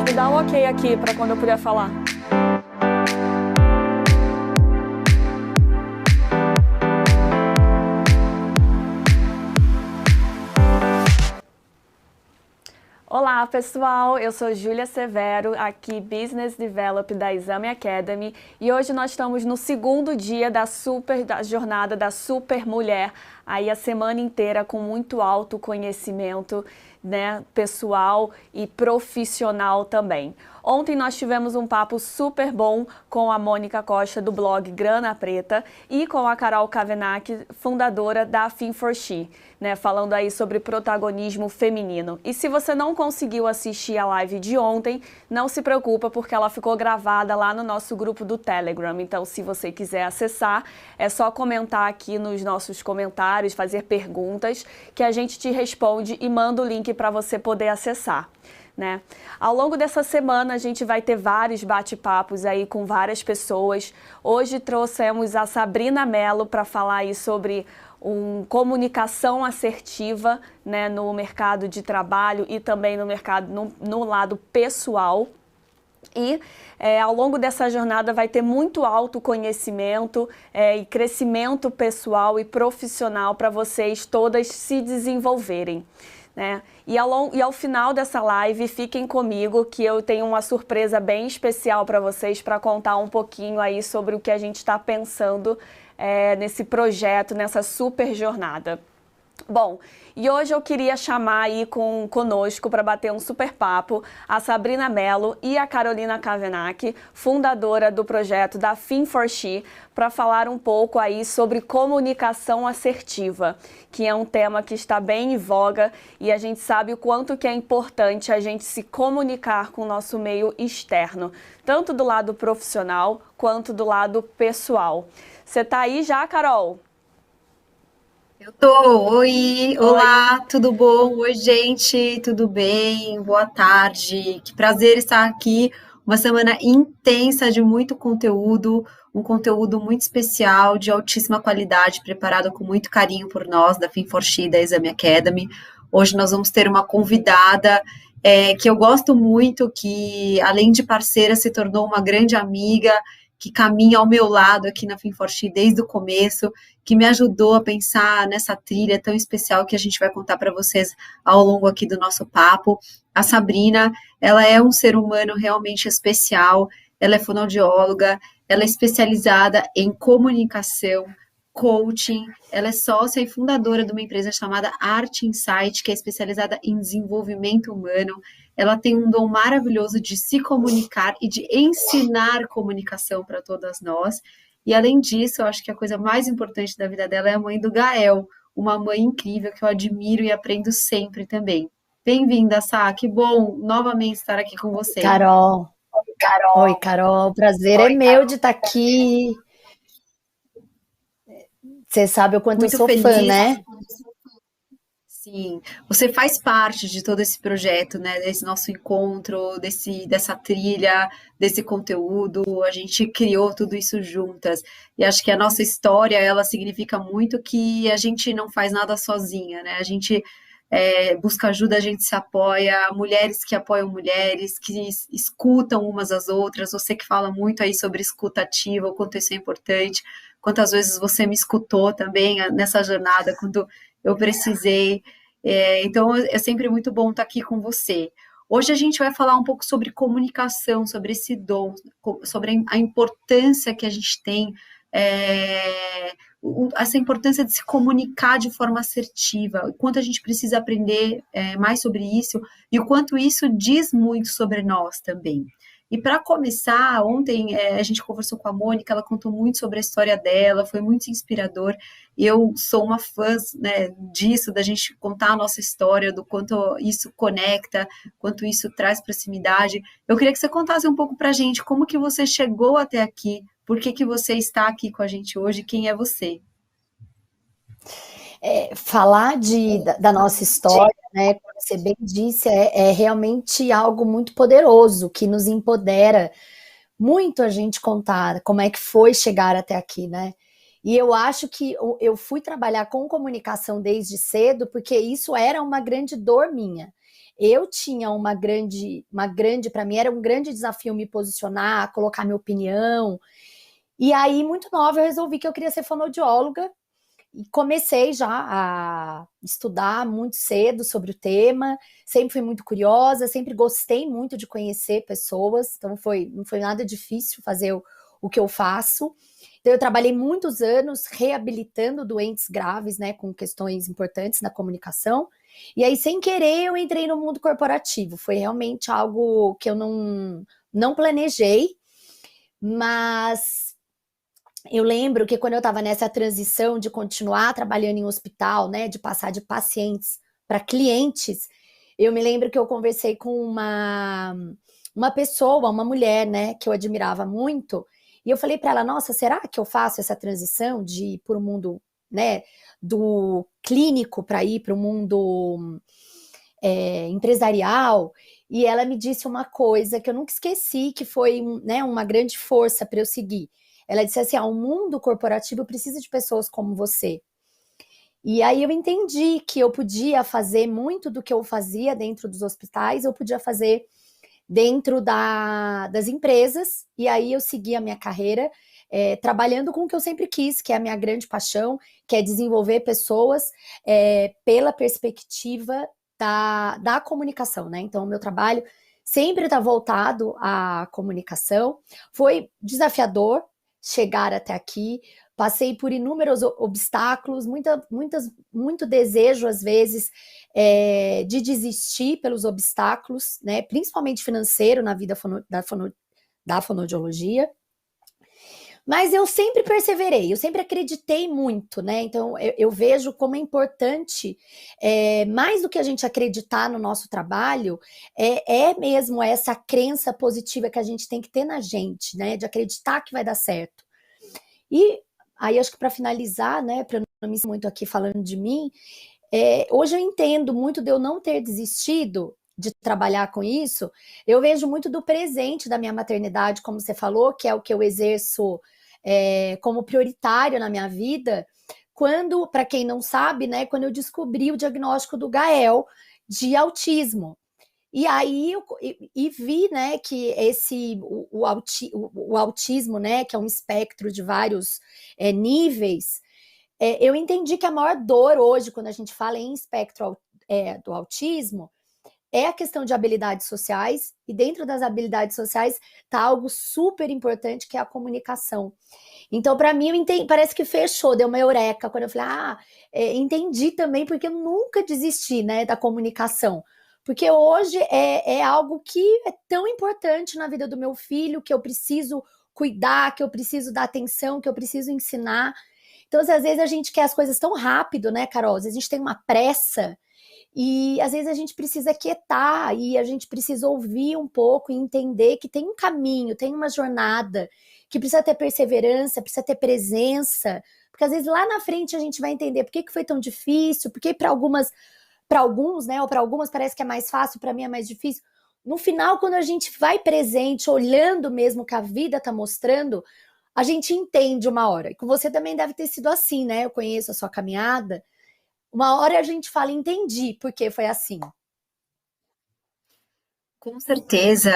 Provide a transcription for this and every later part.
Me dá um ok aqui para quando eu puder falar. Olá pessoal, eu sou Júlia Severo, aqui Business Develop da Exame Academy, e hoje nós estamos no segundo dia da jornada da Super Mulher, aí a semana inteira com muito autoconhecimento, né, pessoal e profissional também. Ontem nós tivemos um papo super bom com a Mônica Costa do blog Grana Preta e com a Carol Kavenack, fundadora da Fem4She, né, falando aí sobre protagonismo feminino. E se você não conseguiu assistir a live de ontem, não se preocupa porque ela ficou gravada lá no nosso grupo do Telegram. Então, se você quiser acessar, é só comentar aqui nos nossos comentários, fazer perguntas, que a gente te responde e manda o link para você poder acessar. Né? Ao longo dessa semana a gente vai ter vários bate-papos aí com várias pessoas. Hoje trouxemos a Sabrina Mello para falar aí sobre comunicação assertiva, né, no mercado de trabalho e também no mercado no lado pessoal. E ao longo dessa jornada vai ter muito autoconhecimento e crescimento pessoal e profissional para vocês todas se desenvolverem. Né? E ao final dessa live, fiquem comigo que eu tenho uma surpresa bem especial para vocês para contar um pouquinho aí sobre o que a gente está pensando nesse projeto, nessa super jornada. Bom, e hoje eu queria chamar aí conosco para bater um super papo a Sabrina Mello e a Carolina Kavenack, fundadora do projeto da Fem4She, para falar um pouco aí sobre comunicação assertiva, que é um tema que está bem em voga e a gente sabe o quanto que é importante a gente se comunicar com o nosso meio externo, tanto do lado profissional quanto do lado pessoal. Você tá aí já, Carol? Eu tô. Oi, olá, tudo bom? Oi, gente, tudo bem? Boa tarde. Que prazer estar aqui. Uma semana intensa de muito conteúdo, um conteúdo muito especial, de altíssima qualidade, preparado com muito carinho por nós, da Fem4She, da Exame Academy. Hoje nós vamos ter uma convidada que eu gosto muito, que além de parceira, se tornou uma grande amiga, que caminha ao meu lado aqui na Fem4She desde o começo, que me ajudou a pensar nessa trilha tão especial que a gente vai contar para vocês ao longo aqui do nosso papo. A Sabrina, ela é um ser humano realmente especial, ela é fonoaudióloga, ela é especializada em comunicação, coaching, ela é sócia e fundadora de uma empresa chamada Art Insight, que é especializada em desenvolvimento humano. Ela tem um dom maravilhoso de se comunicar e de ensinar comunicação para todas nós. E além disso, eu acho que a coisa mais importante da vida dela é a mãe do Gael, uma mãe incrível que eu admiro e aprendo sempre também. Bem-vinda, Sá, que bom novamente estar aqui com você. Carol, oi, Carol, o prazer é meu de estar aqui. Você sabe o quanto eu Muito sou fã, feliz. né? Sim, você faz parte de todo esse projeto, né? Desse nosso encontro, dessa trilha, desse conteúdo. A gente criou tudo isso juntas. E acho que a nossa história, ela significa muito que a gente não faz nada sozinha, né? A gente busca ajuda, a gente se apoia, mulheres que apoiam mulheres, que escutam umas às outras. Você que fala muito aí sobre escuta ativa, o quanto isso é importante. Quantas vezes você me escutou também nessa jornada, quando eu precisei. Então, é sempre muito bom estar aqui com você. Hoje a gente vai falar um pouco sobre comunicação, sobre esse dom, sobre a importância que a gente tem, essa importância de se comunicar de forma assertiva, o quanto a gente precisa aprender mais sobre isso e o quanto isso diz muito sobre nós também. E para começar, ontem a gente conversou com a Mônica, ela contou muito sobre a história dela, foi muito inspirador. Eu sou uma fã, né, disso, da gente contar a nossa história, do quanto isso conecta, quanto isso traz proximidade. Eu queria que você contasse um pouco para a gente como que você chegou até aqui, por que que você está aqui com a gente hoje, quem é você? Falar da nossa história, né, como você bem disse, é realmente algo muito poderoso, que nos empodera muito a gente contar como é que foi chegar até aqui, né? E eu acho que eu fui trabalhar com comunicação desde cedo, porque isso era uma grande dor minha. eu tinha para mim era um grande desafio me posicionar, colocar minha opinião. E aí, muito nova, eu resolvi que eu queria ser fonoaudióloga e comecei já a estudar muito cedo sobre o tema. Sempre fui muito curiosa, sempre gostei muito de conhecer pessoas, então não foi nada difícil fazer o que eu faço. Então, eu trabalhei muitos anos reabilitando doentes graves, né, com questões importantes na comunicação. E aí, sem querer, eu entrei no mundo corporativo. Foi realmente algo que eu não planejei, mas eu lembro que quando eu estava nessa transição de continuar trabalhando em hospital, né, de passar de pacientes para clientes, eu me lembro que eu conversei com uma pessoa, uma mulher, né, que eu admirava muito, e eu falei para ela, nossa, será que eu faço essa transição de ir para o mundo, né, do clínico para ir para o mundo empresarial? E ela me disse uma coisa que eu nunca esqueci, que foi, né, uma grande força para eu seguir. Ela disse assim, o mundo corporativo precisa de pessoas como você. E aí eu entendi que eu podia fazer muito do que eu fazia dentro dos hospitais, eu podia fazer dentro das empresas, e aí eu segui a minha carreira trabalhando com o que eu sempre quis, que é a minha grande paixão, que é desenvolver pessoas pela perspectiva da comunicação, né? Então, o meu trabalho sempre está voltado à comunicação. Foi desafiador chegar até aqui, passei por inúmeros obstáculos, muito desejo, às vezes, de desistir pelos obstáculos, né, principalmente financeiro na vida da fonoaudiologia. Mas eu sempre perseverei, eu sempre acreditei muito, né? Então eu vejo como é importante, mais do que a gente acreditar no nosso trabalho, mesmo essa crença positiva que a gente tem que ter na gente, né? De acreditar que vai dar certo. E aí, acho que para finalizar, né, para não me muito aqui falando de mim, hoje eu entendo muito de eu não ter desistido de trabalhar com isso. Eu vejo muito do presente da minha maternidade, como você falou, que é o que eu exerço como prioritário na minha vida, quando, para quem não sabe, né, quando eu descobri o diagnóstico do Gael de autismo. E aí vi, né, que o autismo, né, que é um espectro de vários níveis, eu entendi que a maior dor hoje, quando a gente fala em espectro do autismo, é a questão de habilidades sociais, e dentro das habilidades sociais está algo super importante, que é a comunicação. Então, para mim, parece que fechou, deu uma eureka, quando eu falei, entendi também, porque eu nunca desisti, né, da comunicação. Porque hoje é algo que é tão importante na vida do meu filho, que eu preciso cuidar, que eu preciso dar atenção, que eu preciso ensinar. Então, às vezes a gente quer as coisas tão rápido, né, Carol? Às vezes a gente tem uma pressa e às vezes a gente precisa quietar e a gente precisa ouvir um pouco e entender que tem um caminho, tem uma jornada, que precisa ter perseverança, precisa ter presença, porque às vezes lá na frente a gente vai entender por que foi tão difícil, porque para alguns, né, ou para algumas parece que é mais fácil, para mim é mais difícil. No final, quando a gente vai presente, olhando mesmo o que a vida está mostrando, a gente entende uma hora. E com você também deve ter sido assim, né? Eu conheço a sua caminhada. Uma hora a gente fala, entendi porque foi assim. Com certeza,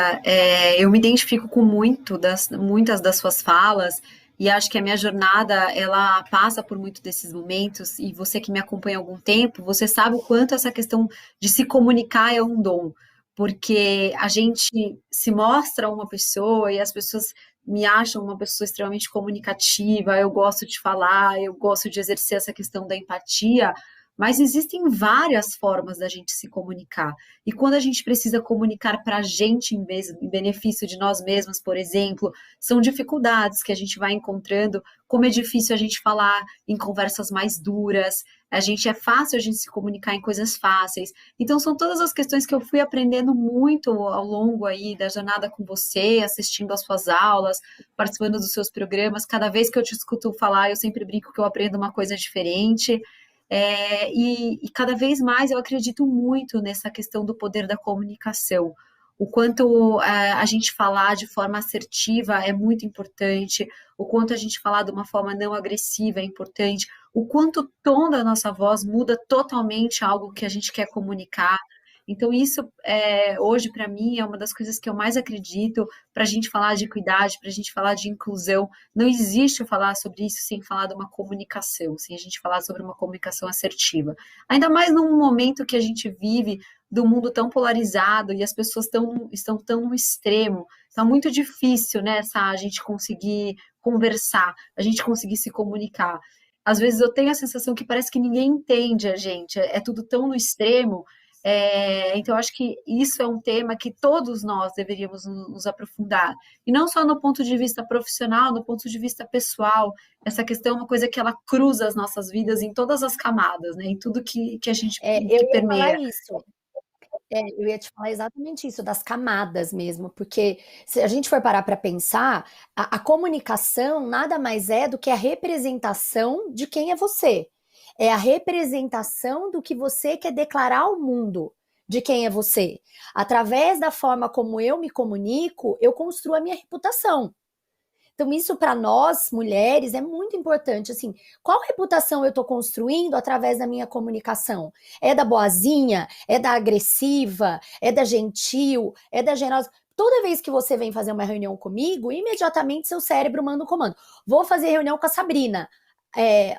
eu me identifico com muitas das suas falas, e acho que a minha jornada, ela passa por muito desses momentos, e você que me acompanha há algum tempo, você sabe o quanto essa questão de se comunicar é um dom, porque a gente se mostra uma pessoa e as pessoas me acham uma pessoa extremamente comunicativa, eu gosto de falar, eu gosto de exercer essa questão da empatia, mas existem várias formas da gente se comunicar. E quando a gente precisa comunicar para a gente em benefício de nós mesmos, por exemplo, são dificuldades que a gente vai encontrando, como é difícil a gente falar em conversas mais duras, é fácil a gente se comunicar em coisas fáceis. Então, são todas as questões que eu fui aprendendo muito ao longo aí da jornada com você, assistindo às suas aulas, participando dos seus programas. Cada vez que eu te escuto falar, eu sempre brinco que eu aprendo uma coisa diferente. E cada vez mais eu acredito muito nessa questão do poder da comunicação. O quanto a gente falar de forma assertiva é muito importante, o quanto a gente falar de uma forma não agressiva é importante, o quanto o tom da nossa voz muda totalmente algo que a gente quer comunicar. Então, isso, hoje, para mim, é uma das coisas que eu mais acredito para a gente falar de equidade, para a gente falar de inclusão. Não existe falar sobre isso sem falar de uma comunicação, sem a gente falar sobre uma comunicação assertiva. Ainda mais num momento que a gente vive do mundo tão polarizado e as pessoas estão tão no extremo. Está muito difícil, né, a gente conseguir conversar, a gente conseguir se comunicar. Às vezes eu tenho a sensação que parece que ninguém entende a gente, é tudo tão no extremo. Então, eu acho que isso é um tema que todos nós deveríamos nos aprofundar. E não só no ponto de vista profissional, no ponto de vista pessoal. Essa questão é uma coisa que ela cruza as nossas vidas em todas as camadas, né? Em tudo que a gente Eu que ia falar permeia. isso. Eu ia te falar exatamente isso, das camadas mesmo, porque se a gente for parar para pensar, a comunicação nada mais é do que a representação de quem é você. É a representação do que você quer declarar ao mundo de quem é você. Através da forma como eu me comunico, eu construo a minha reputação. Então, isso para nós, mulheres, é muito importante. Assim, qual reputação eu estou construindo através da minha comunicação? É da boazinha? É da agressiva? É da gentil? É da generosa? Toda vez que você vem fazer uma reunião comigo, imediatamente seu cérebro manda um comando. Vou fazer reunião com a Sabrina.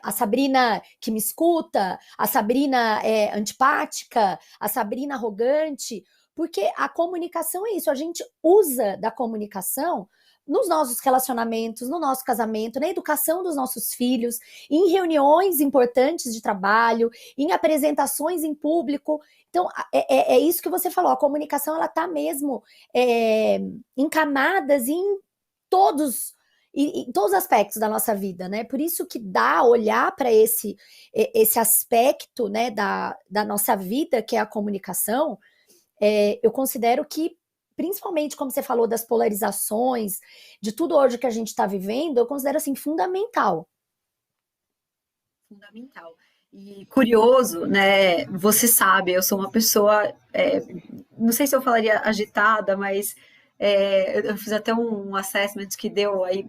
A Sabrina que me escuta, a Sabrina antipática, a Sabrina arrogante, porque a comunicação é isso, a gente usa da comunicação nos nossos relacionamentos, no nosso casamento, na educação dos nossos filhos, em reuniões importantes de trabalho, em apresentações em público. Então, é isso que você falou, a comunicação ela está mesmo em camadas em todos os aspectos da nossa vida, né? Por isso que dá olhar para esse aspecto, né, da nossa vida, que é a comunicação, eu considero que, principalmente como você falou das polarizações, de tudo hoje que a gente está vivendo, eu considero assim fundamental. Fundamental. E curioso, né? Você sabe, eu sou uma pessoa, não sei se eu falaria agitada, mas eu fiz até um assessment que deu aí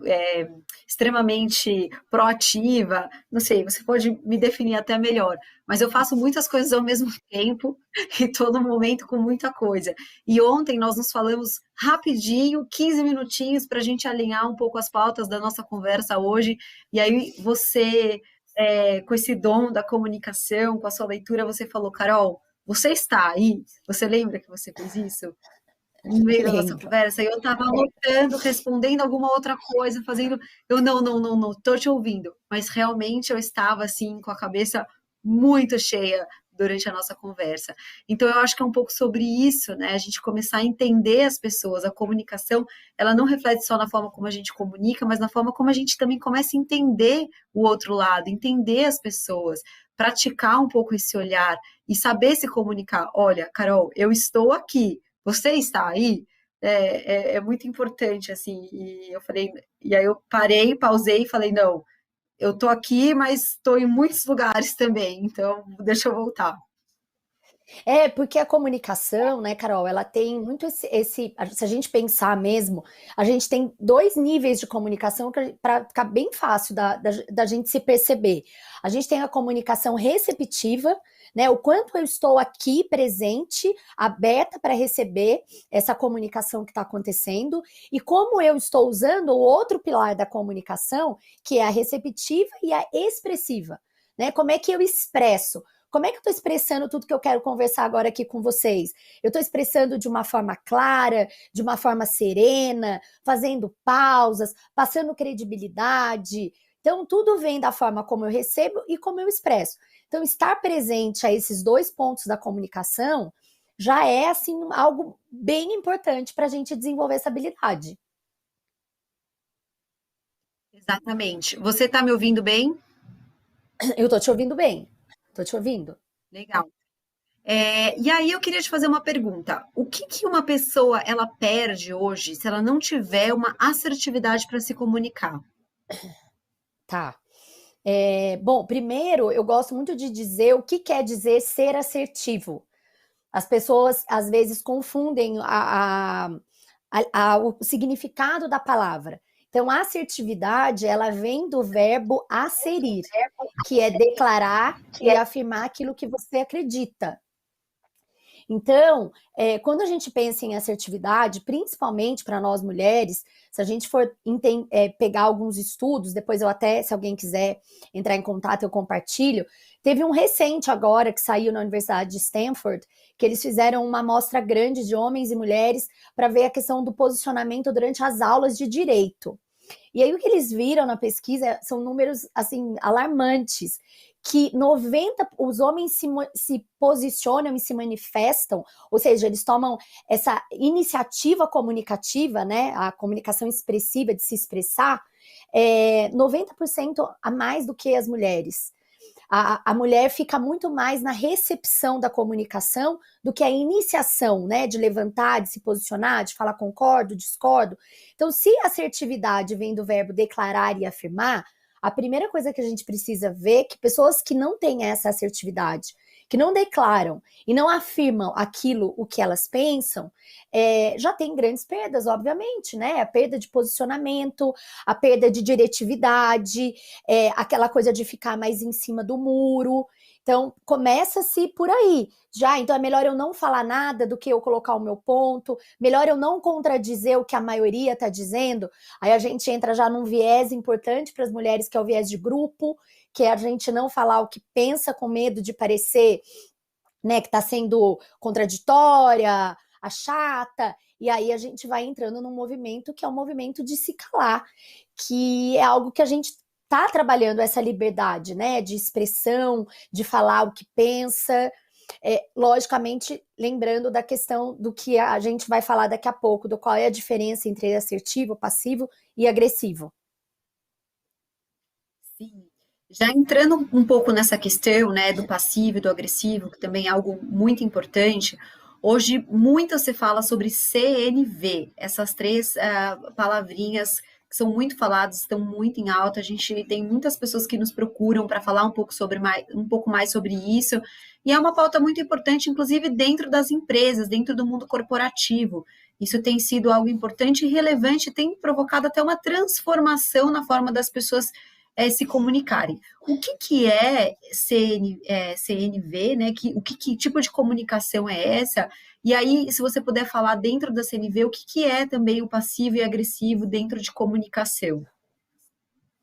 extremamente proativa. Não sei, você pode me definir até melhor, mas eu faço muitas coisas ao mesmo tempo e todo momento com muita coisa. E ontem nós nos falamos rapidinho, 15 minutinhos, para a gente alinhar um pouco as pautas da nossa conversa hoje. E aí você com esse dom da comunicação, com a sua leitura, você falou, Carol, você está aí? Você lembra que você fez isso? No meio da nossa Lembro. conversa, eu estava anotando, respondendo alguma outra coisa, fazendo, eu não, estou te ouvindo, mas realmente eu estava assim, com a cabeça muito cheia durante a nossa conversa. Então, eu acho que é um pouco sobre isso, né? A gente começar a entender as pessoas, a comunicação, ela não reflete só na forma como a gente comunica, mas na forma como a gente também começa a entender o outro lado, entender as pessoas, praticar um pouco esse olhar e saber se comunicar. Olha, Carol, eu estou aqui, você está aí? É muito importante, assim, e eu falei, e aí eu parei, pausei e falei, não, eu tô aqui, mas estou em muitos lugares também, então deixa eu voltar. Porque a comunicação, né, Carol, ela tem muito se a gente pensar mesmo, a gente tem 2 níveis de comunicação para ficar bem fácil da gente se perceber. A gente tem a comunicação receptiva, né, o quanto eu estou aqui presente, aberta para receber essa comunicação que está acontecendo, e como eu estou usando o outro pilar da comunicação, que é a receptiva e a expressiva, né, como é que eu expresso? Como é que eu estou expressando tudo que eu quero conversar agora aqui com vocês? Eu estou expressando de uma forma clara, de uma forma serena, fazendo pausas, passando credibilidade. Então, tudo vem da forma como eu recebo e como eu expresso. Então, estar presente a esses 2 pontos da comunicação já é, assim, algo bem importante para a gente desenvolver essa habilidade. Exatamente. Você está me ouvindo bem? Eu estou te ouvindo bem. Estou te ouvindo. Legal. E aí eu queria te fazer uma pergunta. O que uma pessoa ela perde hoje se ela não tiver uma assertividade para se comunicar? Tá. Bom, primeiro, eu gosto muito de dizer o que quer dizer ser assertivo. As pessoas, às vezes, confundem o significado da palavra. Então, a assertividade, ela vem do verbo asserir, que é declarar e afirmar aquilo que você acredita. Então, quando a gente pensa em assertividade, principalmente para nós mulheres, se a gente for pegar alguns estudos, depois eu até, se alguém quiser entrar em contato, eu compartilho. Teve um recente agora que saiu na Universidade de Stanford, que eles fizeram uma amostra grande de homens e mulheres para ver a questão do posicionamento durante as aulas de direito. E aí o que eles viram na pesquisa são números assim alarmantes, que os homens se posicionam e se manifestam, ou seja, eles tomam essa iniciativa comunicativa, né, a comunicação expressiva de se expressar, 90% a mais do que as mulheres. A mulher fica muito mais na recepção da comunicação do que a iniciação, né, de levantar, de se posicionar, de falar concordo, discordo. Então, se a assertividade vem do verbo declarar e afirmar, a primeira coisa que a gente precisa ver é que pessoas que não têm essa assertividade, que não declaram e não afirmam o que elas pensam, já tem grandes perdas, obviamente, né? A perda de posicionamento, a perda de diretividade, aquela coisa de ficar mais em cima do muro. Então, começa-se por aí. Então é melhor eu não falar nada do que eu colocar o meu ponto, melhor eu não contradizer o que a maioria está dizendo. Aí a gente entra já num viés importante para as mulheres, que é o viés de grupo, que é a gente não falar o que pensa com medo de parecer, né, que está sendo contraditória, a chata, e aí a gente vai entrando num movimento que é um movimento de se calar, que é algo que a gente está trabalhando, essa liberdade, né, de expressão, de falar o que pensa, logicamente lembrando da questão do que a gente vai falar daqui a pouco, do qual é a diferença entre assertivo, passivo e agressivo. Sim. Já entrando um pouco nessa questão, né, do passivo e do agressivo, que também é algo muito importante, hoje muito se fala sobre CNV, essas três palavrinhas que são muito faladas, estão muito em alta, a gente tem muitas pessoas que nos procuram para falar um pouco mais sobre isso, e é uma pauta muito importante, inclusive dentro das empresas, dentro do mundo corporativo. Isso tem sido algo importante e relevante, tem provocado até uma transformação na forma das pessoas se comunicarem. O que é CNV, né? Que tipo de comunicação é essa? E aí, se você puder falar dentro da CNV, o que é também o passivo e agressivo dentro de comunicação?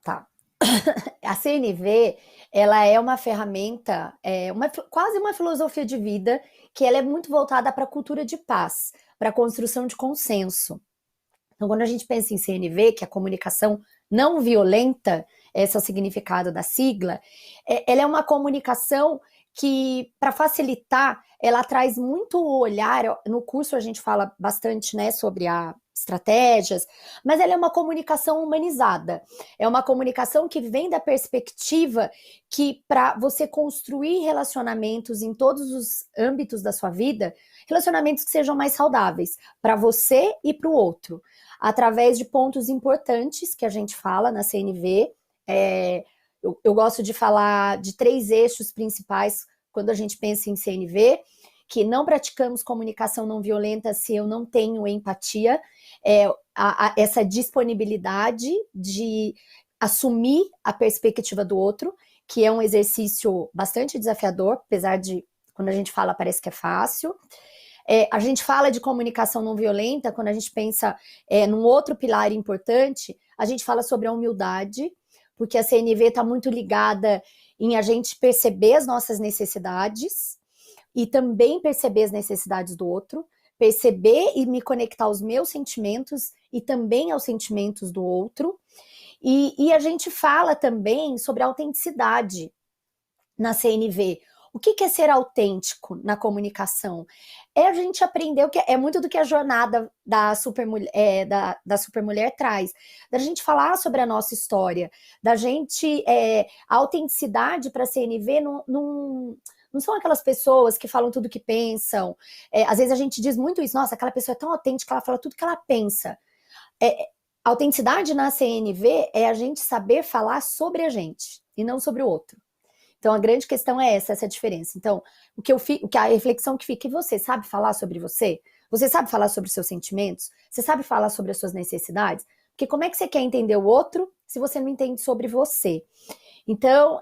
Tá. A CNV, ela é uma ferramenta, quase uma filosofia de vida, que ela é muito voltada para a cultura de paz, para a construção de consenso. Então, quando a gente pensa em CNV, que é a comunicação não violenta, esse é o significado da sigla, ela é uma comunicação que, para facilitar, ela traz muito o olhar, no curso a gente fala bastante, né, sobre estratégias, mas ela é uma comunicação humanizada, é uma comunicação que vem da perspectiva que, para você construir relacionamentos em todos os âmbitos da sua vida, relacionamentos que sejam mais saudáveis para você e para o outro, através de pontos importantes que a gente fala na CNV. Eu gosto de falar de 3 eixos principais quando a gente pensa em CNV, que não praticamos comunicação não violenta se eu não tenho empatia, essa disponibilidade de assumir a perspectiva do outro, que é um exercício bastante desafiador, apesar de, quando a gente fala, parece que é fácil. A gente fala de comunicação não violenta, quando a gente pensa num outro pilar importante, a gente fala sobre a humildade, porque a CNV está muito ligada em a gente perceber as nossas necessidades e também perceber as necessidades do outro, perceber e me conectar aos meus sentimentos e também aos sentimentos do outro. E a gente fala também sobre autenticidade na CNV. O que é ser autêntico na comunicação? A gente aprender o que é muito do que a jornada da Supermulher, da Supermulher traz, da gente falar sobre a nossa história, da gente, a autenticidade para a CNV não são aquelas pessoas que falam tudo o que pensam. Às vezes a gente diz muito isso, nossa, aquela pessoa é tão autêntica, ela fala tudo que ela pensa. A autenticidade na CNV é a gente saber falar sobre a gente e não sobre o outro. Então, a grande questão é essa diferença. Então, a reflexão que fica, e você sabe falar sobre você? Você sabe falar sobre os seus sentimentos? Você sabe falar sobre as suas necessidades? Porque como é que você quer entender o outro se você não entende sobre você? Então,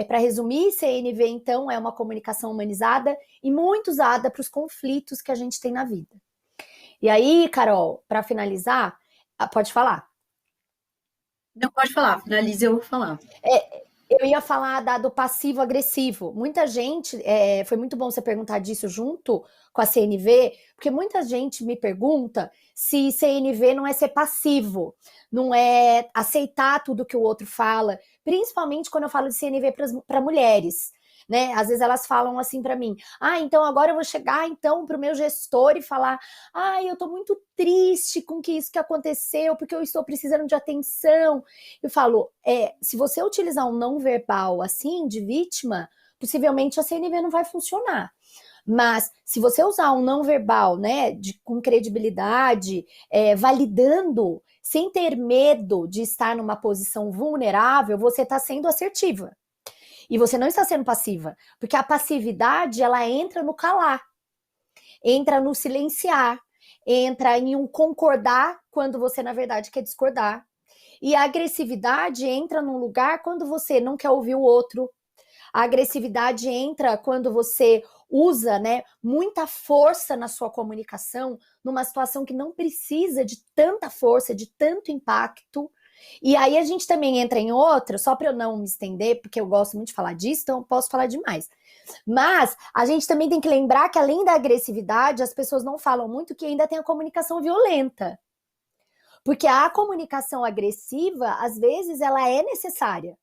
para resumir, CNV, então, é uma comunicação humanizada e muito usada para os conflitos que a gente tem na vida. E aí, Carol, para finalizar, pode falar. Não, pode falar, finalize, eu vou falar. Eu ia falar do passivo-agressivo. Muita gente, foi muito bom você perguntar disso junto com a CNV, porque muita gente me pergunta se CNV não é ser passivo, não é aceitar tudo que o outro fala, principalmente quando eu falo de CNV para mulheres. Né? Às vezes elas falam assim para mim, então agora eu vou chegar então para o meu gestor e falar, eu estou muito triste com isso que aconteceu, porque eu estou precisando de atenção. Eu falo, se você utilizar um não verbal assim, de vítima, possivelmente a CNV não vai funcionar. Mas se você usar um não verbal, né, com credibilidade, validando, sem ter medo de estar numa posição vulnerável, você está sendo assertiva. E você não está sendo passiva, porque a passividade, ela entra no calar, entra no silenciar, entra em um concordar quando você, na verdade, quer discordar. E a agressividade entra num lugar quando você não quer ouvir o outro. A agressividade entra quando você usa, né, muita força na sua comunicação, numa situação que não precisa de tanta força, de tanto impacto. E aí a gente também entra em outra, só para eu não me estender, porque eu gosto muito de falar disso, então eu posso falar demais. Mas a gente também tem que lembrar que além da agressividade, as pessoas não falam muito que ainda tem a comunicação violenta. Porque a comunicação agressiva, às vezes, ela é necessária.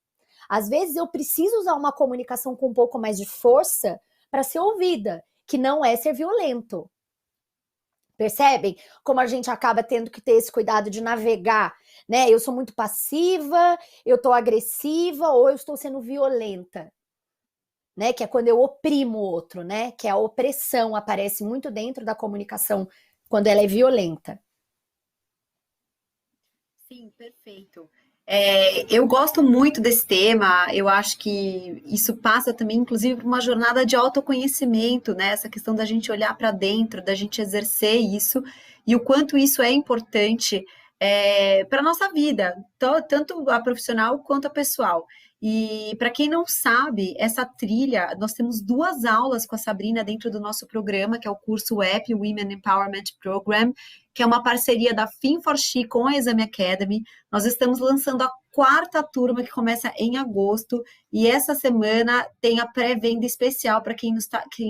Às vezes eu preciso usar uma comunicação com um pouco mais de força para ser ouvida, que não é ser violento. Percebem como a gente acaba tendo que ter esse cuidado de navegar, né? Eu sou muito passiva, eu tô agressiva ou eu estou sendo violenta, né? Que é quando eu oprimo o outro, né? Que a opressão aparece muito dentro da comunicação quando ela é violenta. Sim, perfeito. Eu gosto muito desse tema, eu acho que isso passa também, inclusive, por uma jornada de autoconhecimento, né? Essa questão da gente olhar para dentro, da gente exercer isso, e o quanto isso é importante para a nossa vida, tanto a profissional quanto a pessoal. E para quem não sabe, essa trilha, nós temos 2 aulas com a Sabrina dentro do nosso programa, que é o curso WEP, Women Empowerment Program, que é uma parceria da Fin4She com a Exame Academy. Nós estamos lançando a 4ª turma, que começa em agosto, e essa semana tem a pré-venda especial para quem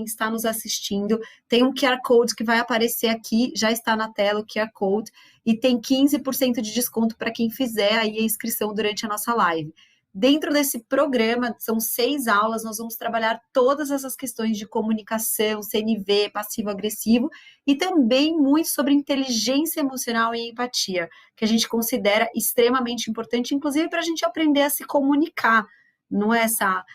está nos assistindo. Tem um QR Code que vai aparecer aqui, já está na tela o QR Code, e tem 15% de desconto para quem fizer aí a inscrição durante a nossa live. Dentro desse programa, são 6 aulas, nós vamos trabalhar todas essas questões de comunicação, CNV, passivo-agressivo, e também muito sobre inteligência emocional e empatia, que a gente considera extremamente importante, inclusive para a gente aprender a se comunicar, não é essa...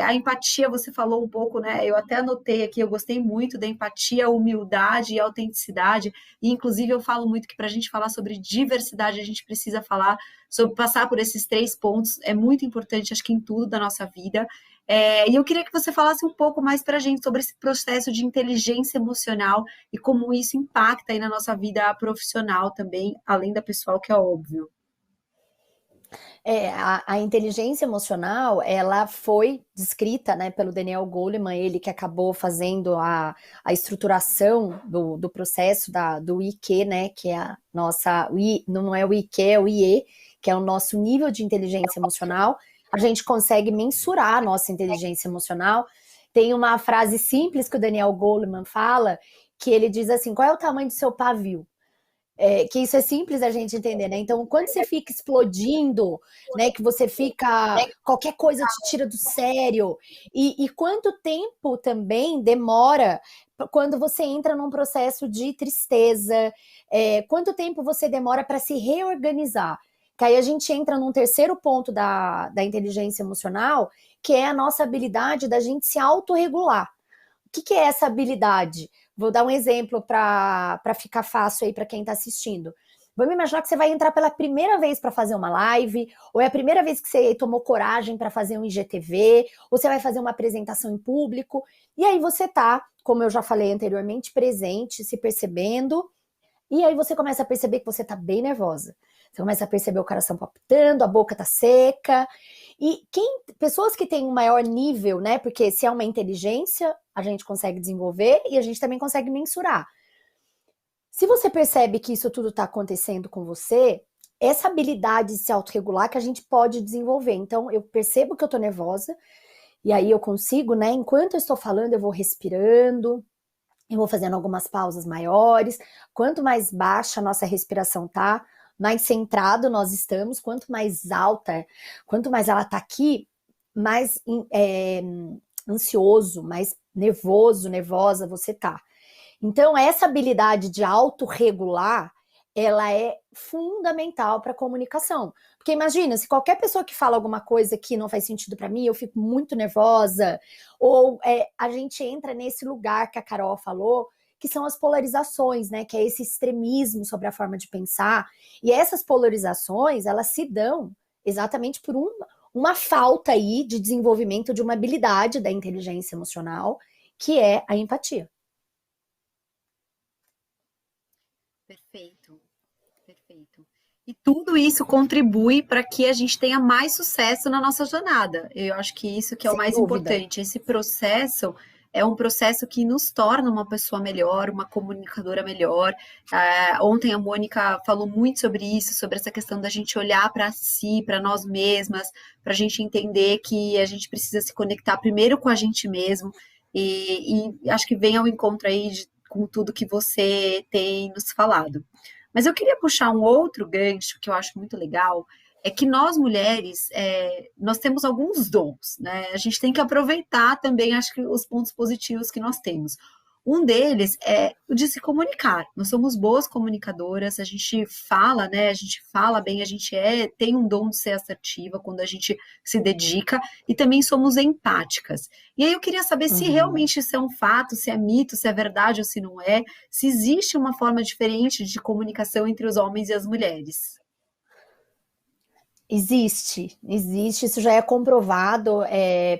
a empatia, você falou um pouco, né? Eu até anotei aqui, eu gostei muito da empatia, humildade e autenticidade, e inclusive eu falo muito que para a gente falar sobre diversidade, a gente precisa falar sobre passar por esses 3 pontos, é muito importante, acho que em tudo da nossa vida. E eu queria que você falasse um pouco mais para a gente sobre esse processo de inteligência emocional e como isso impacta aí na nossa vida profissional também, além da pessoal, que é óbvio. A inteligência emocional, ela foi descrita, né, pelo Daniel Goleman, ele que acabou fazendo a estruturação do processo do IQ, né, que é a nossa, não é o IQ, é o IE, que é o nosso nível de inteligência emocional. A gente consegue mensurar a nossa inteligência emocional. Tem uma frase simples que o Daniel Goleman fala, que ele diz assim, qual é o tamanho do seu pavio? Que isso é simples a gente entender, né? Então, quando você fica explodindo, né? Que você fica... Qualquer coisa te tira do sério. E quanto tempo também demora quando você entra num processo de tristeza? Quanto tempo você demora para se reorganizar? Que aí a gente entra num terceiro ponto da inteligência emocional, que é a nossa habilidade da gente se autorregular. O que é essa habilidade? Vou dar um exemplo para ficar fácil aí para quem está assistindo. Vamos imaginar que você vai entrar pela primeira vez para fazer uma live, ou é a primeira vez que você tomou coragem para fazer um IGTV, ou você vai fazer uma apresentação em público, e aí você tá, como eu já falei anteriormente, presente, se percebendo, e aí você começa a perceber que você tá bem nervosa. Você começa a perceber o coração palpitando, a boca tá seca, E pessoas que têm um maior nível, né? Porque se é uma inteligência, a gente consegue desenvolver e a gente também consegue mensurar. Se você percebe que isso tudo está acontecendo com você, essa habilidade de se autorregular que a gente pode desenvolver. Então, eu percebo que eu estou nervosa, e aí eu consigo, né? Enquanto eu estou falando, eu vou respirando, eu vou fazendo algumas pausas maiores. Quanto mais baixa a nossa respiração tá, mais centrado nós estamos, quanto mais alta, quanto mais ela tá aqui, mais ansioso, mais nervoso, nervosa você tá. Então, essa habilidade de autorregular, ela é fundamental para a comunicação. Porque imagina, se qualquer pessoa que fala alguma coisa que não faz sentido para mim, eu fico muito nervosa, ou a gente entra nesse lugar que a Carol falou, que são as polarizações, né? Que é esse extremismo sobre a forma de pensar. E essas polarizações, elas se dão exatamente por uma falta aí de desenvolvimento de uma habilidade da inteligência emocional, que é a empatia. Perfeito, perfeito. E tudo isso contribui para que a gente tenha mais sucesso na nossa jornada. Eu acho que isso que é o Sem mais dúvida. importante. Esse processo é um processo que nos torna uma pessoa melhor, uma comunicadora melhor. Ontem a Mônica falou muito sobre isso, sobre essa questão da gente olhar para si, para nós mesmas, para a gente entender que a gente precisa se conectar primeiro com a gente mesmo. E acho que vem ao encontro aí com tudo que você tem nos falado. Mas eu queria puxar um outro gancho que eu acho muito legal, é que nós mulheres, nós temos alguns dons, né? A gente tem que aproveitar também, acho que os pontos positivos que nós temos. Um deles é o de se comunicar. Nós somos boas comunicadoras, a gente fala, né? A gente fala bem, a gente tem um dom de ser assertiva quando a gente se dedica e também somos empáticas. E aí eu queria saber se realmente isso é um fato, se é mito, se é verdade ou se não é, se existe uma forma diferente de comunicação entre os homens e as mulheres. Existe, isso já é comprovado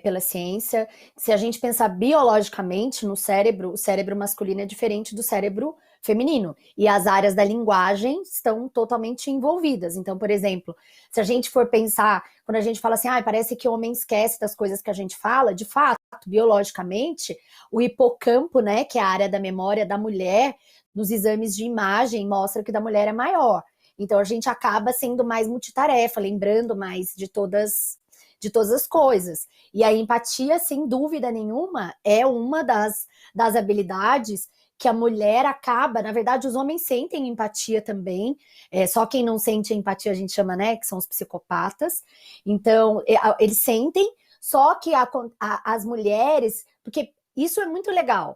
pela ciência. Se a gente pensar biologicamente no cérebro, o cérebro masculino é diferente do cérebro feminino. E as áreas da linguagem estão totalmente envolvidas. Então, por exemplo, se a gente for pensar, quando a gente fala assim, parece que o homem esquece das coisas que a gente fala, de fato, biologicamente, o hipocampo, né, que é a área da memória da mulher, nos exames de imagem, mostra que da mulher é maior. Então a gente acaba sendo mais multitarefa, lembrando mais de todas as coisas. E a empatia, sem dúvida nenhuma, é uma das habilidades que a mulher acaba, na verdade, os homens sentem empatia também, só quem não sente empatia a gente chama, né, que são os psicopatas. Então, eles sentem, só que as mulheres, porque isso é muito legal,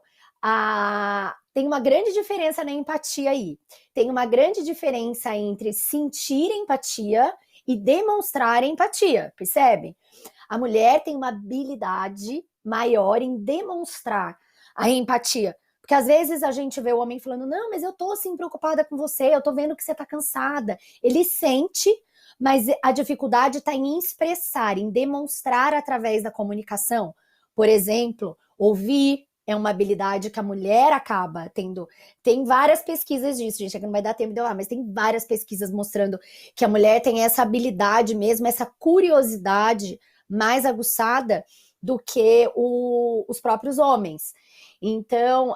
tem uma grande diferença na empatia aí. Tem uma grande diferença entre sentir empatia e demonstrar empatia, percebe? A mulher tem uma habilidade maior em demonstrar a empatia. Porque às vezes a gente vê o homem falando, não, mas eu tô assim preocupada com você, eu tô vendo que você tá cansada. Ele sente, mas a dificuldade está em expressar, em demonstrar através da comunicação. Por exemplo, ouvir é uma habilidade que a mulher acaba tendo. Tem várias pesquisas disso, gente, aqui não vai dar tempo de eu falar, mas tem várias pesquisas mostrando que a mulher tem essa habilidade mesmo, essa curiosidade mais aguçada do que os próprios homens. Então,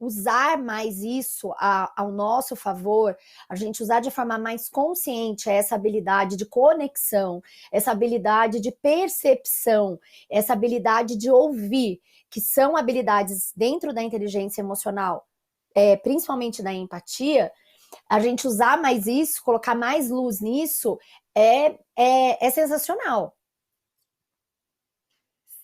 usar mais isso ao nosso favor, a gente usar de forma mais consciente essa habilidade de conexão, essa habilidade de percepção, essa habilidade de ouvir, que são habilidades dentro da inteligência emocional, principalmente da empatia, a gente usar mais isso, colocar mais luz nisso, é sensacional.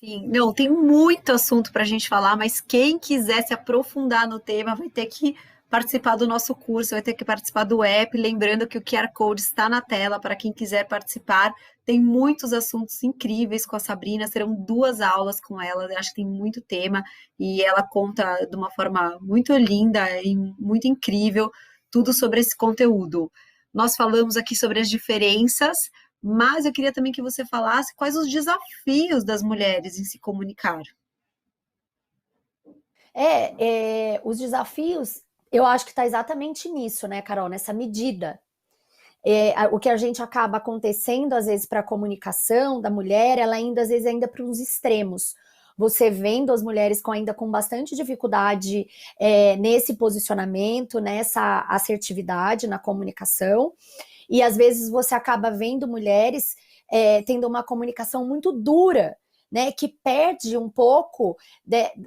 Sim, não, tem muito assunto para a gente falar, mas quem quiser se aprofundar no tema vai ter que participar do nosso curso, vai ter que participar do app. Lembrando que o QR Code está na tela para quem quiser participar. Tem muitos assuntos incríveis com a Sabrina, serão 2 aulas com ela, eu acho que tem muito tema e ela conta de uma forma muito linda e muito incrível tudo sobre esse conteúdo. Nós falamos aqui sobre as diferenças, mas eu queria também que você falasse quais os desafios das mulheres em se comunicar. Os desafios, eu acho que está exatamente nisso, né, Carol? Nessa medida. O que a gente acaba acontecendo, às vezes, para a comunicação da mulher, ela ainda, às vezes, ainda para uns extremos. Você vendo as mulheres ainda com bastante dificuldade nesse posicionamento, nessa assertividade na comunicação, e às vezes você acaba vendo mulheres tendo uma comunicação muito dura, né, que perde um pouco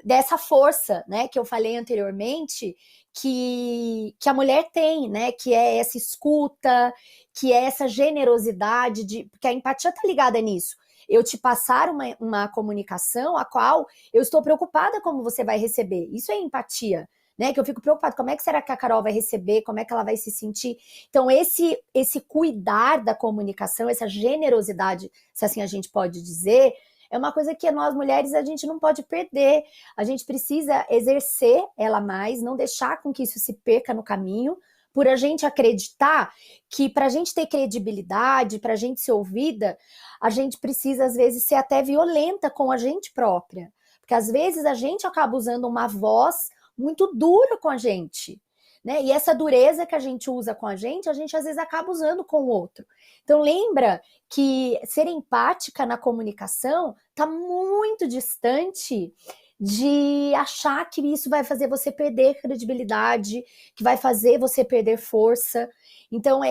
dessa força, né, que eu falei anteriormente, que a mulher tem, né, que é essa escuta, que é essa generosidade, porque a empatia está ligada nisso. Eu te passar uma comunicação a qual eu estou preocupada como você vai receber. Isso é empatia, né? Que eu fico preocupada, como é que será que a Carol vai receber, como é que ela vai se sentir. Então, esse cuidar da comunicação, essa generosidade, se assim a gente pode dizer, é uma coisa que nós mulheres a gente não pode perder. A gente precisa exercer ela mais, não deixar com que isso se perca no caminho, por a gente acreditar que para a gente ter credibilidade, para a gente ser ouvida, a gente precisa às vezes ser até violenta com a gente própria. Porque às vezes a gente acaba usando uma voz muito dura com a gente, né? E essa dureza que a gente usa com a gente às vezes acaba usando com o outro. Então lembra que ser empática na comunicação está muito distante de achar que isso vai fazer você perder credibilidade, que vai fazer você perder força. Então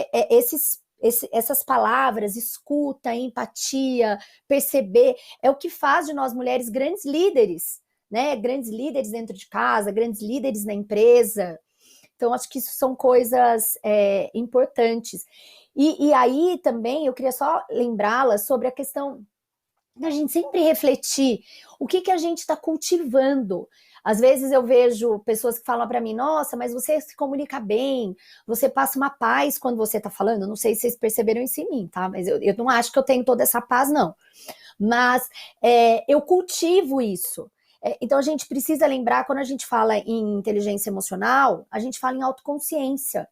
essas palavras, escuta, empatia, perceber, é o que faz de nós mulheres grandes líderes, né? Grandes líderes dentro de casa, grandes líderes na empresa. Então, acho que isso são coisas importantes. E aí também eu queria só lembrá-la sobre a questão da gente sempre refletir o que a gente está cultivando. Às vezes eu vejo pessoas que falam para mim, nossa, mas você se comunica bem, você passa uma paz quando você está falando. Eu não sei se vocês perceberam isso em mim, tá? Mas eu não acho que eu tenho toda essa paz, não. Mas eu cultivo isso. Então a gente precisa lembrar, quando a gente fala em inteligência emocional, a gente fala em autoconsciência,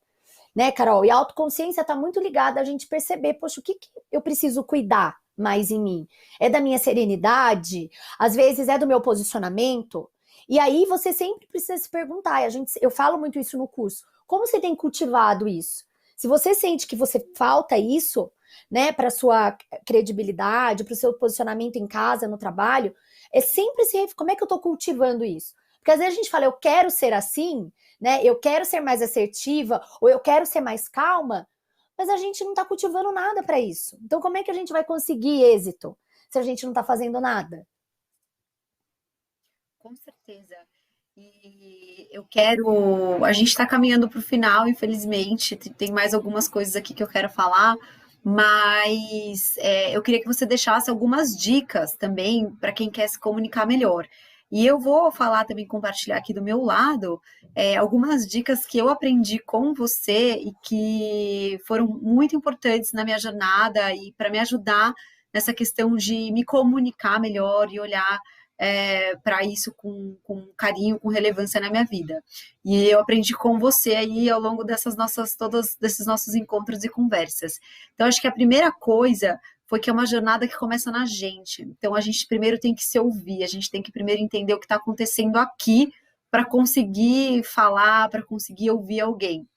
né, Carol? E a autoconsciência está muito ligada a gente perceber, poxa, o que eu preciso cuidar mais em mim? É da minha serenidade? Às vezes é do meu posicionamento? E aí você sempre precisa se perguntar, eu falo muito isso no curso, como você tem cultivado isso? Se você sente que você falta isso, né, para sua credibilidade, para o seu posicionamento em casa, no trabalho, é sempre como é que eu estou cultivando isso? Porque às vezes a gente fala, eu quero ser assim, né, eu quero ser mais assertiva, ou eu quero ser mais calma, mas a gente não está cultivando nada para isso. Então como é que a gente vai conseguir êxito se a gente não está fazendo nada? Com certeza. E eu quero. A gente está caminhando para o final, infelizmente. Tem mais algumas coisas aqui que eu quero falar, mas eu queria que você deixasse algumas dicas também para quem quer se comunicar melhor. E eu vou falar também, compartilhar aqui do meu lado, algumas dicas que eu aprendi com você e que foram muito importantes na minha jornada e para me ajudar nessa questão de me comunicar melhor e olhar para isso com carinho, com relevância na minha vida. E eu aprendi com você aí ao longo desses nossos encontros e conversas. Então, acho que a primeira coisa foi que é uma jornada que começa na gente. Então, a gente primeiro tem que se ouvir, a gente tem que primeiro entender o que está acontecendo aqui para conseguir falar, para conseguir ouvir alguém.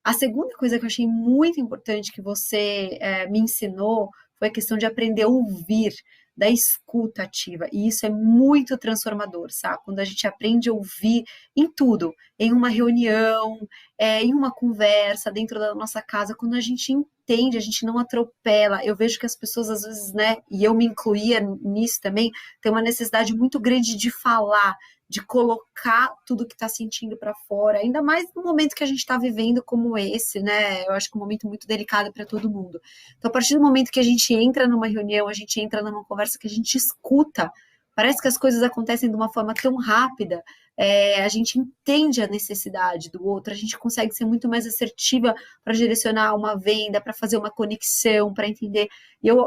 A segunda coisa que eu achei muito importante que você me ensinou foi a questão de aprender a ouvir, da escuta ativa. E isso é muito transformador, sabe? Quando a gente aprende a ouvir em tudo, em uma reunião, em uma conversa dentro da nossa casa, quando a gente entende, a gente não atropela. Eu vejo que as pessoas, às vezes, né, e eu me incluía nisso também, tem uma necessidade muito grande de falar, de colocar tudo que está sentindo para fora, ainda mais no momento que a gente está vivendo como esse, né? Eu acho que é um momento muito delicado para todo mundo. Então, a partir do momento que a gente entra numa reunião, a gente entra numa conversa que a gente escuta, parece que as coisas acontecem de uma forma tão rápida, a gente entende a necessidade do outro, a gente consegue ser muito mais assertiva para direcionar uma venda, para fazer uma conexão, para entender. E eu,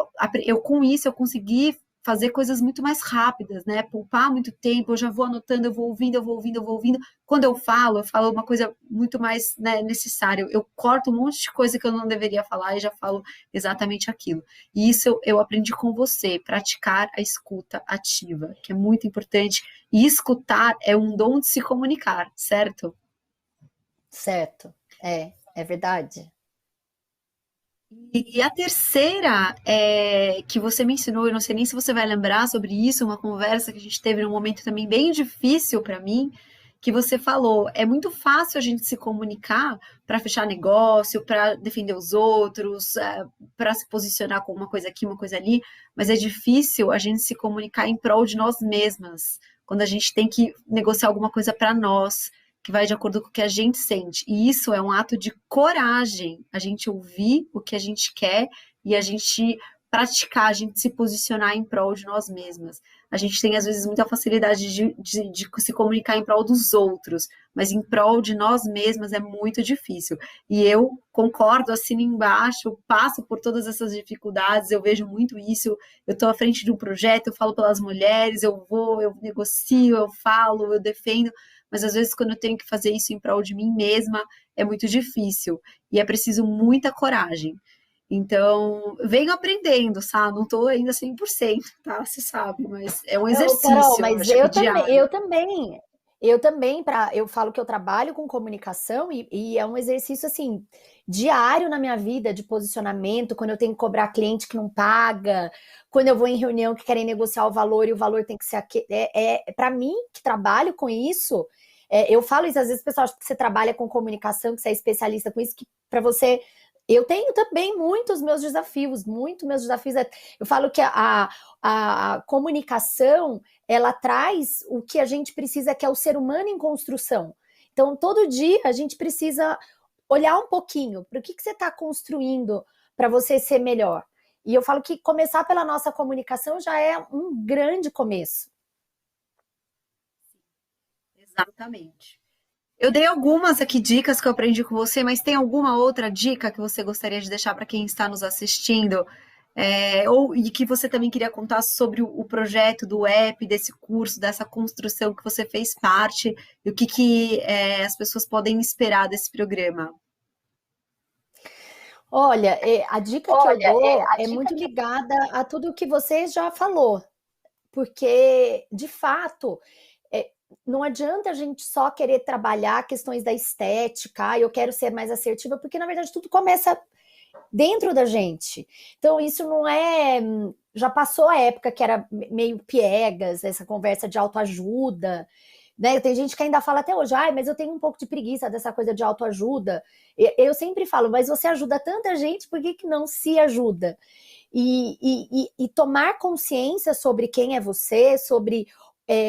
com isso, eu consegui fazer coisas muito mais rápidas, né? Poupar muito tempo, eu já vou anotando, eu vou ouvindo, eu vou ouvindo, eu vou ouvindo. Quando eu falo uma coisa muito mais, né, necessária. Eu corto um monte de coisa que eu não deveria falar e já falo exatamente aquilo. E isso eu aprendi com você, praticar a escuta ativa, que é muito importante. E escutar é um dom de se comunicar, certo? Certo, é verdade. E a terceira é que você mencionou, eu não sei nem se você vai lembrar sobre isso, uma conversa que a gente teve num momento também bem difícil para mim, que você falou, é muito fácil a gente se comunicar para fechar negócio, para defender os outros, para se posicionar com uma coisa aqui, uma coisa ali, mas é difícil a gente se comunicar em prol de nós mesmas, quando a gente tem que negociar alguma coisa para nós, que vai de acordo com o que a gente sente. E isso é um ato de coragem, a gente ouvir o que a gente quer e a gente praticar, a gente se posicionar em prol de nós mesmas. A gente tem, às vezes, muita facilidade de se comunicar em prol dos outros, mas em prol de nós mesmas é muito difícil. E eu concordo, assino embaixo, passo por todas essas dificuldades, eu vejo muito isso. Eu estou à frente de um projeto, eu falo pelas mulheres, eu vou, eu negocio, eu falo, eu defendo, mas às vezes quando eu tenho que fazer isso em prol de mim mesma, é muito difícil. E é preciso muita coragem. Então, venho aprendendo, sabe? Não estou ainda 100%, tá? Você sabe, mas é um Não, Carol, exercício, eu mas acho que diário. eu também, eu falo que eu trabalho com comunicação e é um exercício assim diário na minha vida de posicionamento, quando eu tenho que cobrar cliente que não paga, quando eu vou em reunião que querem negociar o valor e o valor tem que ser para mim que trabalho com isso. Eu falo isso às vezes, pessoal, acho que você trabalha com comunicação, que você é especialista com isso, que para você eu tenho também muitos meus desafios, eu falo que a comunicação ela traz o que a gente precisa, que é o ser humano em construção. Então, todo dia a gente precisa olhar um pouquinho para o que você está construindo para você ser melhor. E eu falo que começar pela nossa comunicação já é um grande começo. Exatamente. Eu dei algumas aqui dicas que eu aprendi com você, mas tem alguma outra dica que você gostaria de deixar para quem está nos assistindo? E que você também queria contar sobre o projeto do app, desse curso, dessa construção que você fez parte, e o que as pessoas podem esperar desse programa? Olha, a dica que eu dou é muito ligada a tudo que você já falou, porque, de fato, é, não adianta a gente só querer trabalhar questões da estética, eu quero ser mais assertiva, porque, na verdade, tudo começa dentro da gente. Então, isso não é. Já passou a época que era meio piegas, essa conversa de autoajuda. Né? Tem gente que ainda fala até hoje, mas eu tenho um pouco de preguiça dessa coisa de autoajuda. Eu sempre falo, mas você ajuda tanta gente, por que não se ajuda? E tomar consciência sobre quem é você, sobre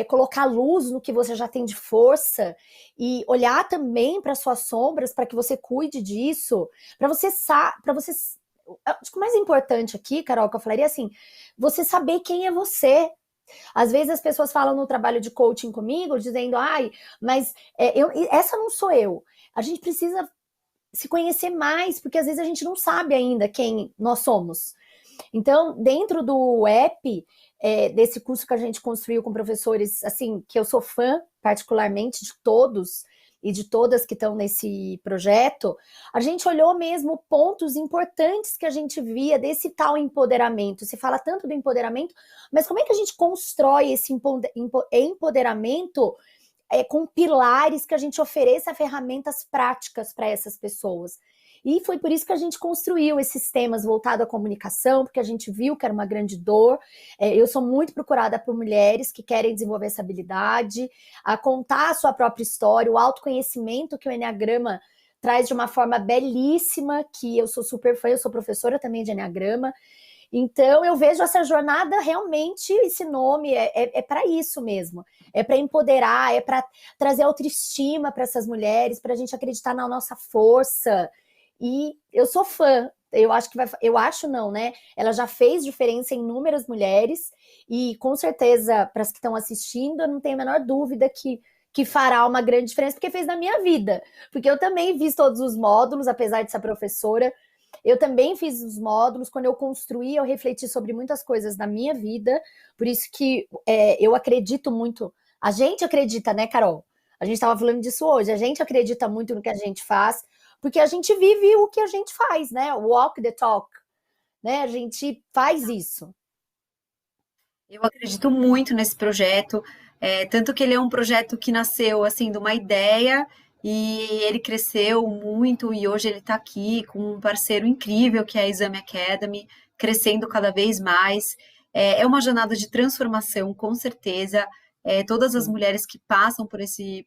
colocar luz no que você já tem de força e olhar também para suas sombras para que você cuide disso, para você acho que o mais importante aqui, Carol, que eu falaria assim, você saber quem é você. Às vezes as pessoas falam no trabalho de coaching comigo, dizendo, mas essa não sou eu. A gente precisa se conhecer mais, porque às vezes a gente não sabe ainda quem nós somos. Então, dentro do app, desse curso que a gente construiu com professores, assim, que eu sou fã, particularmente, de todos e de todas que estão nesse projeto, a gente olhou mesmo pontos importantes que a gente via desse tal empoderamento. Se fala tanto do empoderamento, mas como é que a gente constrói esse empoderamento com pilares que a gente ofereça ferramentas práticas para essas pessoas? E foi por isso que a gente construiu esses temas voltados à comunicação, porque a gente viu que era uma grande dor. Eu sou muito procurada por mulheres que querem desenvolver essa habilidade, a contar a sua própria história, o autoconhecimento que o Enneagrama traz de uma forma belíssima, que eu sou super fã, eu sou professora também de Enneagrama. Então, eu vejo essa jornada realmente, esse nome é para isso mesmo. É para empoderar, é para trazer autoestima para essas mulheres, para a gente acreditar na nossa força. E eu sou fã, eu acho que eu acho não, né? Ela já fez diferença em inúmeras mulheres e com certeza para as que estão assistindo, eu não tenho a menor dúvida que fará uma grande diferença, porque fez na minha vida. Porque eu também fiz todos os módulos, apesar de ser professora, eu também fiz os módulos. Quando eu construí, eu refleti sobre muitas coisas da minha vida, por isso que eu acredito muito. A gente acredita, né, Carol? A gente estava falando disso hoje, a gente acredita muito no que a gente faz, porque a gente vive o que a gente faz, né? Walk the talk, né? A gente faz isso. Eu acredito muito nesse projeto, tanto que ele é um projeto que nasceu assim de uma ideia e ele cresceu muito e hoje ele está aqui com um parceiro incrível que é a Exame Academy, crescendo cada vez mais. É uma jornada de transformação, com certeza. Todas as mulheres que passam por esse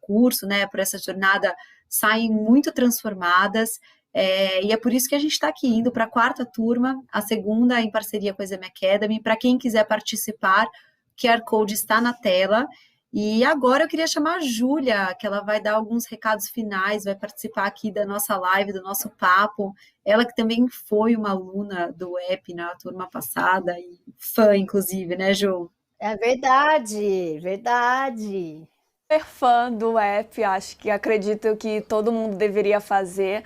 curso, né, por essa jornada, saem muito transformadas. E é por isso que a gente está aqui indo para a quarta turma, a segunda em parceria com a Exame Academy. Para quem quiser participar, o QR Code está na tela. E agora eu queria chamar a Júlia, que ela vai dar alguns recados finais, vai participar aqui da nossa live, do nosso papo. Ela que também foi uma aluna do app na turma passada, e fã, inclusive, né, Ju? É verdade, verdade. Super fã do app, acho que acredito que todo mundo deveria fazer.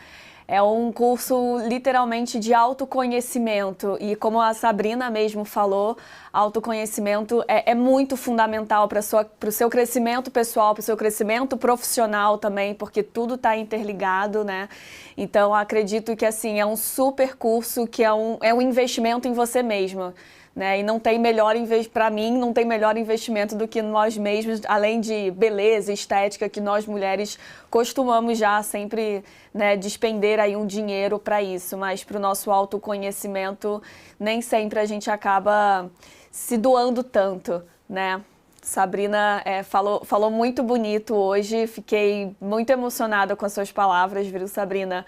É um curso literalmente de autoconhecimento e como a Sabrina mesmo falou, autoconhecimento é muito fundamental para o seu crescimento pessoal, para o seu crescimento profissional também, porque tudo está interligado, né? Então acredito que assim é um super curso que é um investimento em você mesma. Né? E não tem melhor para mim, não tem melhor investimento do que nós mesmos, além de beleza, estética, que nós mulheres costumamos já sempre, né, despender aí um dinheiro para isso, mas para o nosso autoconhecimento nem sempre a gente acaba se doando tanto, né? Sabrina falou muito bonito hoje, fiquei muito emocionada com as suas palavras, viu, Sabrina?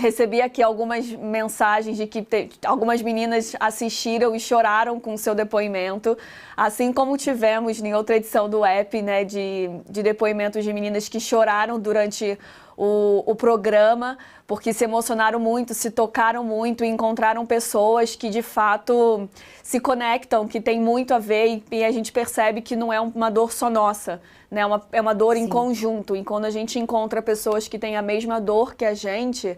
Recebi aqui algumas mensagens de que algumas meninas assistiram e choraram com o seu depoimento, assim como tivemos em outra edição do app, né, de depoimentos de meninas que choraram durante o programa, porque se emocionaram muito, se tocaram muito e encontraram pessoas que de fato se conectam, que tem muito a ver e a gente percebe que não é uma dor só nossa, né? É uma dor em conjunto. E quando a gente encontra pessoas que têm a mesma dor que a gente,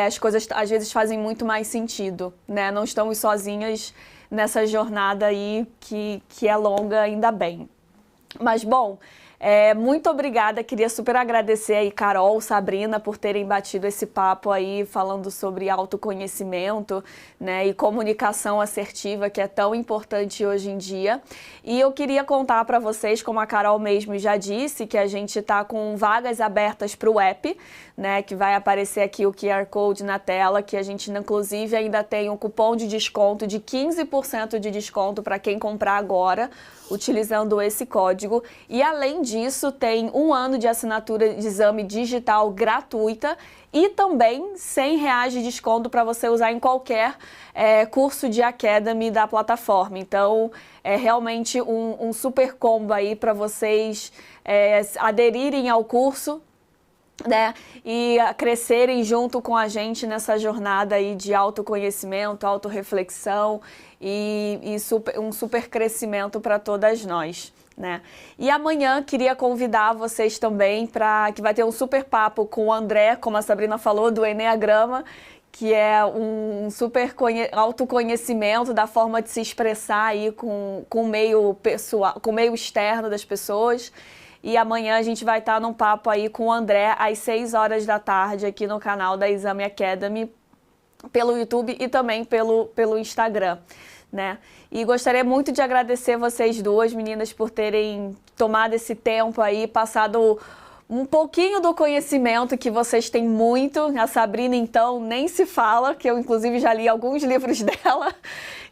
as coisas às vezes fazem muito mais sentido, né? Não estamos sozinhas nessa jornada aí que é longa, ainda bem. Mas, bom, muito obrigada, queria super agradecer aí Carol, Sabrina, por terem batido esse papo aí, falando sobre autoconhecimento, né, e comunicação assertiva, que é tão importante hoje em dia. E eu queria contar para vocês, como a Carol mesmo já disse, que a gente está com vagas abertas para o app, né, que vai aparecer aqui o QR Code na tela, que a gente, inclusive, ainda tem um cupom de desconto de 15% de desconto para quem comprar agora, utilizando esse código. E além disso, tem 1 ano de assinatura de exame digital gratuita e também R$100 de desconto para você usar em qualquer curso de Academy da plataforma. Então, é realmente um super combo aí para vocês aderirem ao curso, né, e crescerem junto com a gente nessa jornada aí de autoconhecimento, autorreflexão e um super crescimento para todas nós, né? E amanhã queria convidar vocês também para que vai ter um super papo com o André, como a Sabrina falou, do Eneagrama, que é um super autoconhecimento da forma de se expressar aí com o meio pessoal, com o meio externo das pessoas. E amanhã a gente vai estar num papo aí com o André às 6 horas da tarde aqui no canal da Exame Academy, pelo YouTube e também pelo Instagram, né? E gostaria muito de agradecer vocês duas, meninas, por terem tomado esse tempo aí, passado um pouquinho do conhecimento que vocês têm muito. A Sabrina, então, nem se fala, que eu inclusive já li alguns livros dela,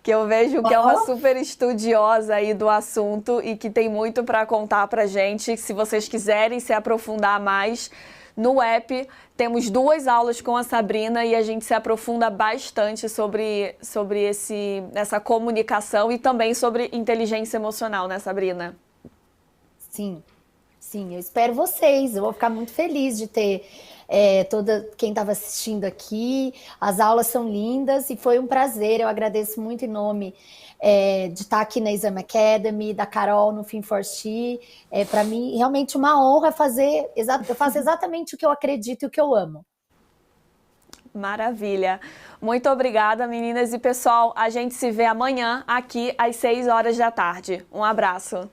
que eu vejo que é uma super estudiosa aí do assunto e que tem muito para contar pra gente. Se vocês quiserem se aprofundar mais, no app temos 2 aulas com a Sabrina e a gente se aprofunda bastante sobre essa comunicação e também sobre inteligência emocional, né, Sabrina? Sim, sim, eu espero vocês. Eu vou ficar muito feliz de ter toda quem estava assistindo aqui. As aulas são lindas e foi um prazer. Eu agradeço muito em nome de estar aqui na Exame Academy, da Carol no Fin for She. Para mim, realmente uma honra fazer. Eu faço exatamente o que eu acredito e o que eu amo. Maravilha. Muito obrigada, meninas. E pessoal, a gente se vê amanhã aqui às 6 horas da tarde. Um abraço.